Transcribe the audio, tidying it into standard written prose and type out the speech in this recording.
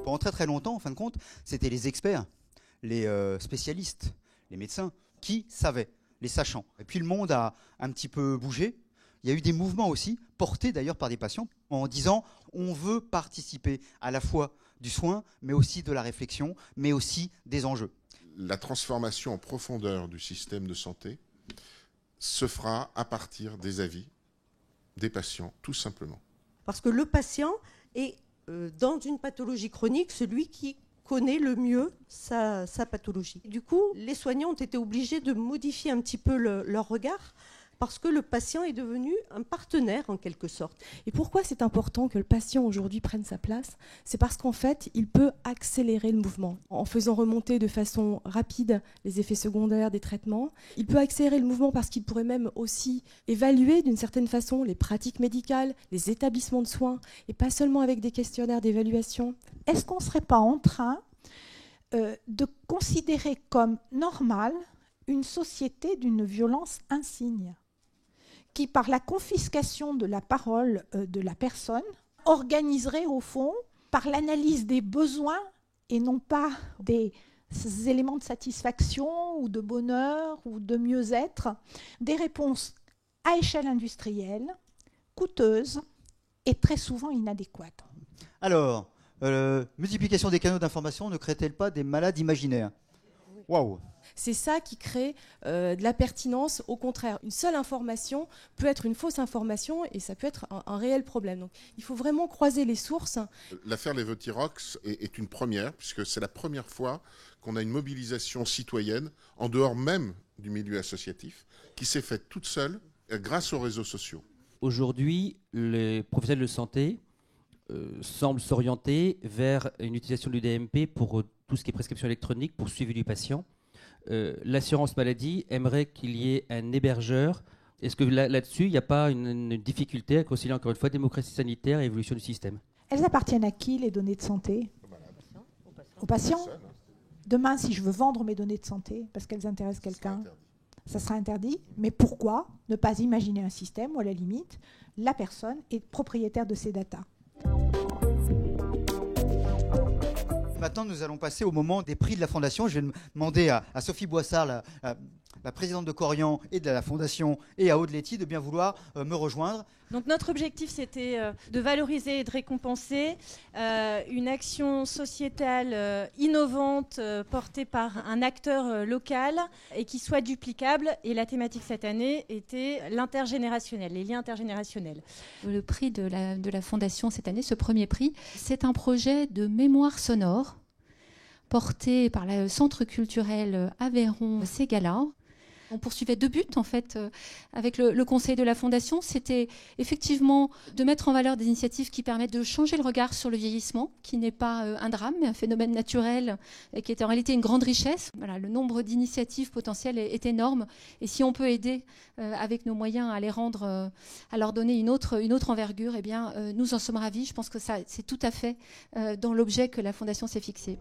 Pendant très très longtemps, en fin de compte, c'était les experts, les spécialistes, les médecins qui savaient, les sachants. Et puis le monde a un petit peu bougé. Il y a eu des mouvements aussi, portés d'ailleurs par des patients, en disant on veut participer à la fois du soin, mais aussi de la réflexion, mais aussi des enjeux. La transformation en profondeur du système de santé se fera à partir des avis des patients, tout simplement. Parce que le patient est, dans une pathologie chronique, celui qui connaît le mieux sa pathologie. Du coup, les soignants ont été obligés de modifier un petit peu leur regard, parce que le patient est devenu un partenaire en quelque sorte. Et pourquoi c'est important que le patient aujourd'hui prenne sa place ? C'est parce qu'en fait, il peut accélérer le mouvement en faisant remonter de façon rapide les effets secondaires des traitements. Il peut accélérer le mouvement parce qu'il pourrait même aussi évaluer d'une certaine façon les pratiques médicales, les établissements de soins, et pas seulement avec des questionnaires d'évaluation. Est-ce qu'on ne serait pas en train de considérer comme normal une société d'une violence insigne ? Qui, par la confiscation de la parole de la personne, organiserait au fond, par l'analyse des besoins et non pas des éléments de satisfaction ou de bonheur ou de mieux-être, des réponses à échelle industrielle, coûteuses et très souvent inadéquates. Alors, multiplication des canaux d'information ne crée-t-elle pas des malades imaginaires ? Waouh! C'est ça qui crée de la pertinence. Au contraire, une seule information peut être une fausse information et ça peut être un réel problème. Donc, il faut vraiment croiser les sources. L'affaire Levothyrox est une première, puisque c'est la première fois qu'on a une mobilisation citoyenne, en dehors même du milieu associatif, qui s'est faite toute seule grâce aux réseaux sociaux. Aujourd'hui, les professionnels de santé semblent s'orienter vers une utilisation de l'UDMP pour tout ce qui est prescription électronique, pour suivi du patient. L'assurance maladie aimerait qu'il y ait un hébergeur. Est-ce que là-dessus, il n'y a pas une difficulté à concilier encore une fois démocratie sanitaire et évolution du système ? Elles appartiennent à qui, les données de santé ? Aux patients ? Demain, si je veux vendre mes données de santé parce qu'elles intéressent quelqu'un, ça sera interdit. Mais pourquoi ne pas imaginer un système où, à la limite, la personne est propriétaire de ses datas ? Maintenant, nous allons passer au moment des prix de la Fondation. Je vais demander à Sophie Boissard, la présidente de Corian et de la Fondation, et à Aude Letty de bien vouloir me rejoindre. Donc notre objectif, c'était de valoriser et de récompenser une action sociétale innovante portée par un acteur local et qui soit duplicable. Et la thématique cette année était l'intergénérationnel, les liens intergénérationnels. Le prix de la Fondation cette année, ce premier prix, c'est un projet de mémoire sonore porté par le Centre culturel Aveyron-Ségala. On poursuivait deux buts en fait avec le conseil de la Fondation. C'était effectivement de mettre en valeur des initiatives qui permettent de changer le regard sur le vieillissement, qui n'est pas un drame, mais un phénomène naturel et qui est en réalité une grande richesse. Voilà, le nombre d'initiatives potentielles est énorme et si on peut aider avec nos moyens à les rendre, à leur donner une autre envergure, eh bien, nous en sommes ravis. Je pense que ça, c'est tout à fait dans l'objet que la Fondation s'est fixé.